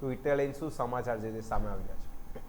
તો ઇટાલીયન શું સમાચાર છે તે સામે આવી રહ્યા છે?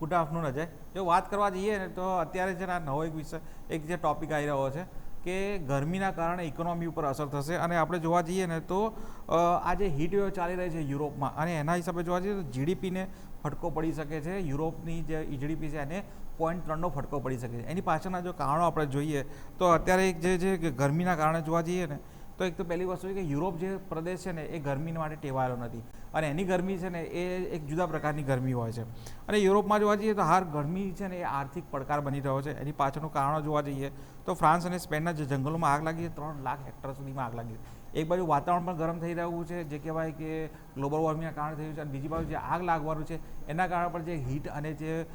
Good afternoon Ajay. જો વાત કરવા જઈએ ને તો અત્યારે છે ને આ નવો એક વિષય એક જે ટોપિક આવી રહ્યો છે કે ગરમીના કારણે ઇકોનોમી ઉપર અસર થશે. અને આપણે જોવા જઈએ ને તો આ જે હીટ વેવ ચાલી રહી છે યુરોપમાં, અને એના હિસાબે જોવા જઈએ તો જીડીપીને ફટકો પડી શકે છે. યુરોપની જે જીડીપી છે એને 0.3નો ફટકો પડી શકે છે. એની પાછળના જો કારણો આપણે જોઈએ તો અત્યારે એક જે છે કે ગરમીના કારણે જોવા જઈએ ને તો એક તો પહેલી વસ્તુ છે કે યુરોપ જે પ્રદેશ છે ને એ ગરમી માટે ટેવાયેલો નથી, અને એની ગરમી છે ને એ એક જુદા પ્રકારની ગરમી હોય છે. અને યુરોપમાં જોવા જઈએ તો હાર ગરમી છે ને એ આર્થિક પડકાર બની રહ્યો છે. એની પાછળનું કારણો જોવા જઈએ તો ફ્રાન્સ અને સ્પેનના જે જંગલોમાં આગ લાગી છે, 3 લાખ હેક્ટર સુધીમાં આગ લાગી છે. એક બાજુ વાતાવરણ પણ ગરમ થઈ રહ્યું છે, જે કહેવાય કે ગ્લોબલ વોર્મિંગના કારણે થયું છે, અને બીજી બાજુ જે આગ લાગવાનું છે એના કારણે પણ જે હીટ અને જે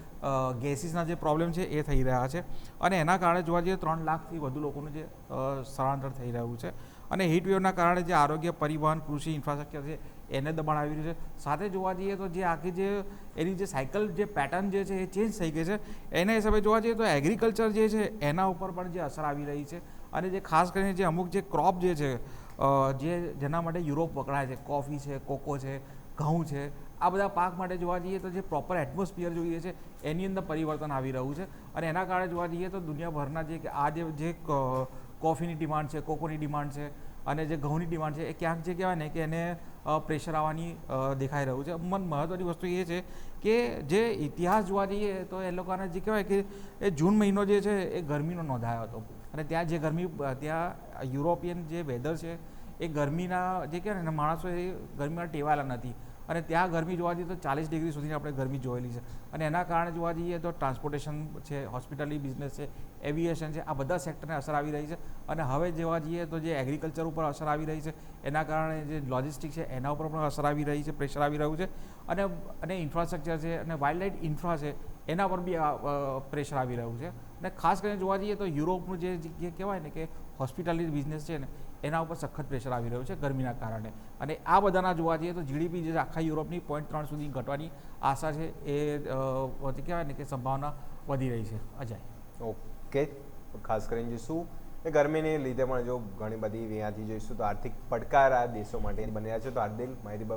ગેસીસના જે પ્રોબ્લેમ છે એ થઈ રહ્યા છે. અને એના કારણે જોવા જઈએ 3 લાખથી વધુ લોકોનું જે સ્થળાંતર થઈ રહ્યું છે. અને હીટ વેવના કારણે જે આરોગ્ય, પરિવહન, કૃષિ ઇન્ફ્રાસ્ટ્રક્ચર છે એને દબાણ આવી રહ્યું છે. સાથે જોવા જઈએ તો જે આખી જે એની જે સાયકલ જે પેટર્ન જે છે એ ચેન્જ થઈ ગઈ છે. એના હિસાબે જોવા જઈએ તો એગ્રીકલ્ચર જે છે એના ઉપર પણ જે અસર આવી રહી છે. અને જે ખાસ કરીને જે અમુક જે ક્રોપ જે છે જેના માટે યુરોપ વપરાય છે, કોફી છે, કોકો છે, ઘઉં છે, આ બધા પાક માટે જોવા જઈએ તો જે પ્રોપર એટમોસ્ફિયર જોઈએ છે એની અંદર પરિવર્તન આવી રહ્યું છે. અને એના કારણે જોવા જઈએ તો દુનિયાભરના આ જે કોફીની ડિમાન્ડ છે, કોકોની ડિમાન્ડ છે અને જે ઘઉંની ડિમાન્ડ છે એ ક્યાંક જે કહેવાય ને કે એને પ્રેશર આવવાની દેખાઈ રહ્યું છે. મહત્ત્વની વસ્તુ એ છે કે જે ઇતિહાસ જોવા જઈએ તો એ લોકોને જે કહેવાય કે એ જૂન મહિનો જે છે એ ગરમીનો નોંધાયો હતો. અને ત્યાં જે ત્યાં યુરોપિયન જે વેધર છે એ ગરમીના જે કહેવાય ને માણસો એ ગરમીમાં ટેવાયેલા નથી. અને ત્યાં ગરમી જોવા જઈએ તો 40 ડિગ્રી સુધીની આપણે ગરમી જોયેલી છે. અને એના કારણે જોવા જઈએ તો ટ્રાન્સપોર્ટેશન છે, હોસ્પિટલી બિઝનેસ છે, એવિએશન છે, આ બધા સેક્ટરને અસર આવી રહી છે. અને હવે જોવા જઈએ તો જે એગ્રીકલ્ચર ઉપર અસર આવી રહી છે એના કારણે જે લોજિસ્ટિક છે એના ઉપર પણ અસર આવી રહી છે, પ્રેશર આવી રહ્યું છે. અને ઇન્ફ્રાસ્ટ્રક્ચર છે અને વાઇલ્ડ લાઇફ ઇન્ફ્રા છે એના પર બી પ્રેશર આવી રહ્યું છે. અને ખાસ કરીને જોવા જઈએ તો યુરોપનું જે કહેવાય ને કે હોસ્પિટલી બિઝનેસ છે ને એના ઉપર સખત પ્રેશર આવી રહ્યું છે ગરમીના કારણે. અને આ બધાના જોવા જઈએ તો જીડીપી જે આખા યુરોપની 0.3 સુધી ઘટવાની આશા છે એ કહેવાય ને કે સંભાવના વધી રહી છે. અજય. ઓકે, ખાસ કરીને જોઈશું એ ગરમીને લીધે પણ જો ઘણી બધી અહીંયાથી જોઈશું તો આર્થિક પડકાર આ દેશો માટે બની રહ્યા છે. તો આર્થિક માહિતી